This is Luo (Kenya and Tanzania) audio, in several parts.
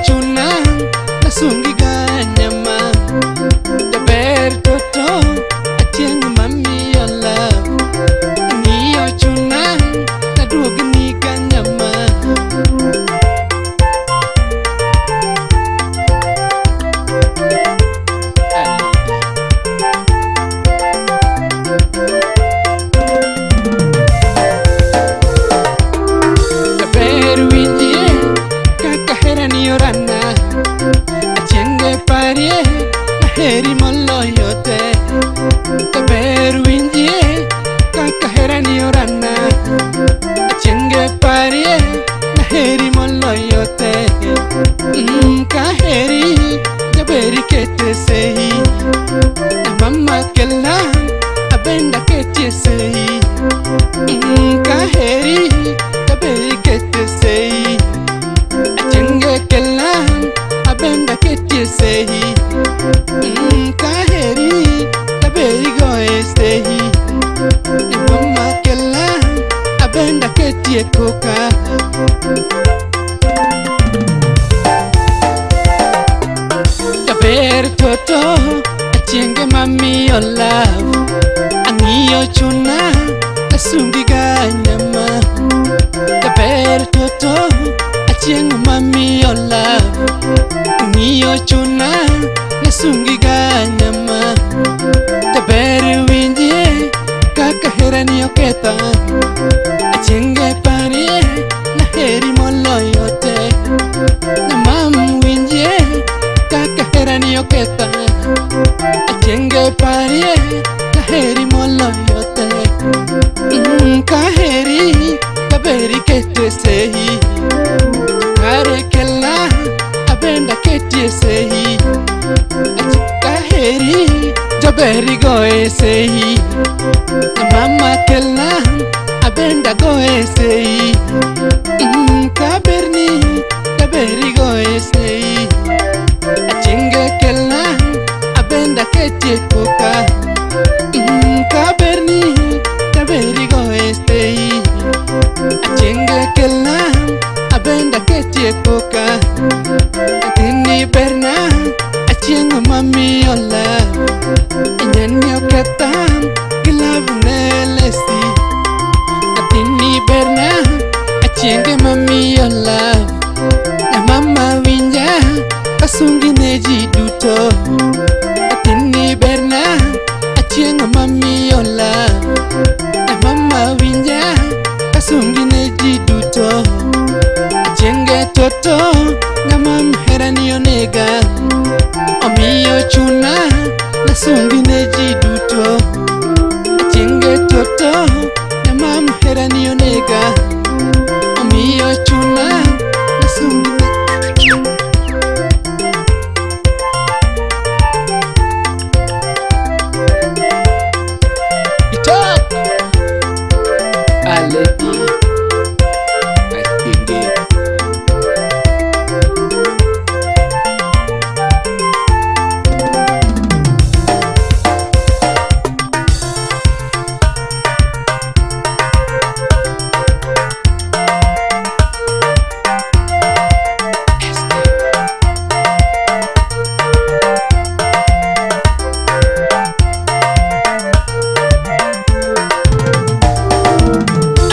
chuna nasungi ganyama jaber toto atieng mami yola niyo chuna naduogni ganyama jaber winjie kaka herani orana atienge parie naheri moloyo te jaber winjie kaka herani orana atienge parie naheri moloyo te kaheri jaberi kete sehi mama kella abenda kete sehi kaheri jaberi kete sehi atienge kella abenda kete sehi kaheri jaberi goe sehi mama kella abenda kete koka jaber toto atienge mami yola ang'iyo chuna nasungi ganyama jaber toto atieng mami yola ang'iyo chuna nasungi ganyama jaber winjie kaka herani oketha atienge parie naheri moloyo te namam winjie kaka herani oketha atienge parie naheri moloyo te kaheri jaberi kete sehi kare kella abenda kete sehi kaheri jaberi goe sehi mama kella abenda goe sehi kaberni jaberi goe sehi atienge kella abenda kete koka kaberni jaberi goe sehi atienge kella abenda kete koka tini berna atienge mami yola nyani oketha gilavne lesi tini berna atienge mami yola na mama winja kasungi neji duto tini berna atienge mami yola na mama winja kasungi neji duto atienge toto ngamam herani onega omiyo chuna nasungi neji duto atienge toto ngamam herani onega omiyo chuna nasungi Talk. Aleti. Atinde.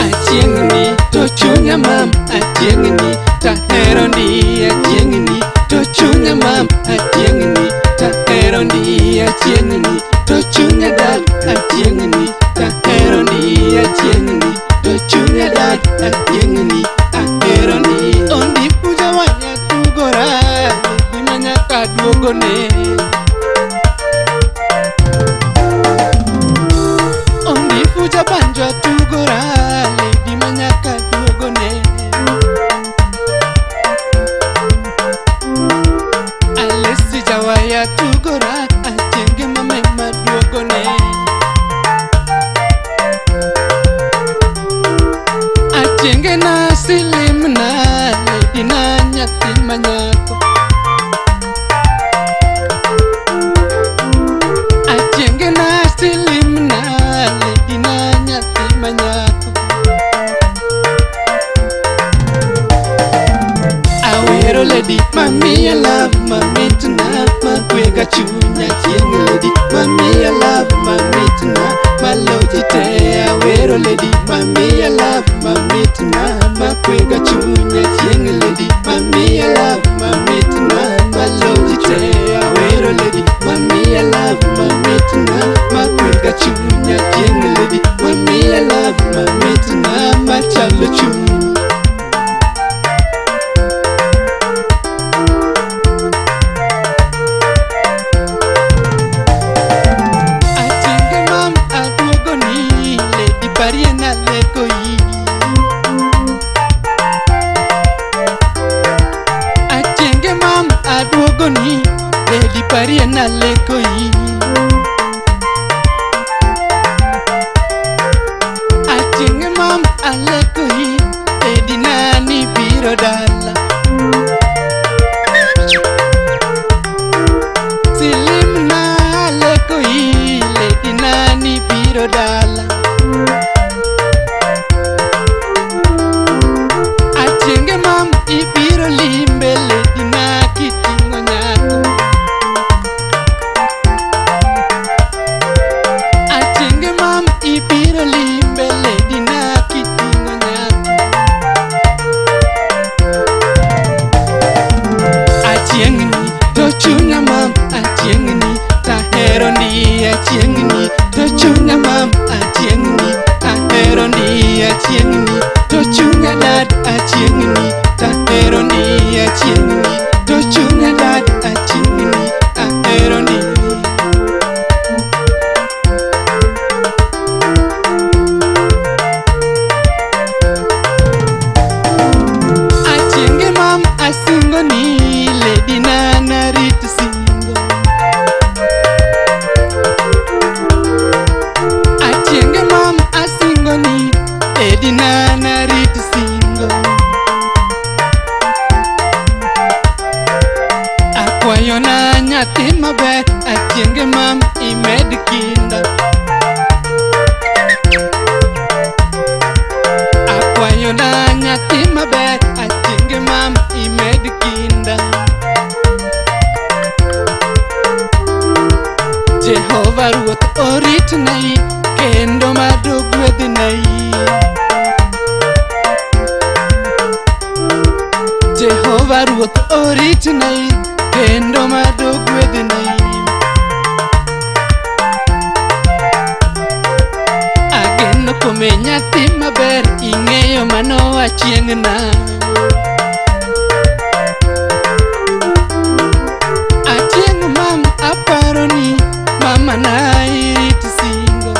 Atiengni to chunya mam atiengni ta heroni atiengni to chunya mam atiengni ta heroni atiengni to chunya dad atiengni ta heroni atiengni to chunya dad atiengni ta heroni ondi puja wanya tugora dimanya kaduogone ondi puja banjo tugora dimanyaka duogone alesi jawaya tugora atienge mame maduogone atienge na silimna ledina nyathi manyako atienge na silimna ledina nyathi manyako awero ledi Mami, I love mami tonight, makwega chunya chieng lady. Mami, I love mami tonight, maloji te awero lady. Mami, I love mami tonight, makwega chunya chieng lady. Mami, I love mami tonight, maloji te awero lady. Mami, I love mami tonight, makwega chunya chieng lady. Mami, I love mami tonight, machalo chunya. Lady Pariana lekoi Achinge mam alekoi Lady nani biro dala Silim na alekoi Lady nani biro dala Achinge mam ibiro limbe Lady na kitingo nyako ibiro limbe lady na kitingo nyako achiengni to chunya mam achiengni tahero ni achiengni to chunya mam achiengni tahero ni achiengni to chunya dad achiengni tahero ni achiengni to chunya dad achiengni tahero ni asingo ni lady nana rit singo Achienge mam asingo ni lady nana rit singo Akwayo na nyathi maber achienge mam imed kinda Akwayo na nyathi maber achienge mam imed kinda Jehova Ruoth orit nai kendo madogwedh nai Jehova Ruoth orit nai kendo madogwedh nai Ageno kuome nyathi maber ing'eyo mano achiengna Aparoni mama na irit singo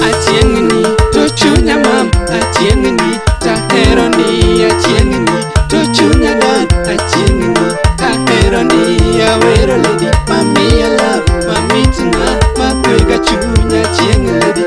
Achiengni to chunya mam achiengni tahero ni achiengni to chunya dad achiengni tahero ni awero lady Mami I love mami tonight makwega chunya chieng lady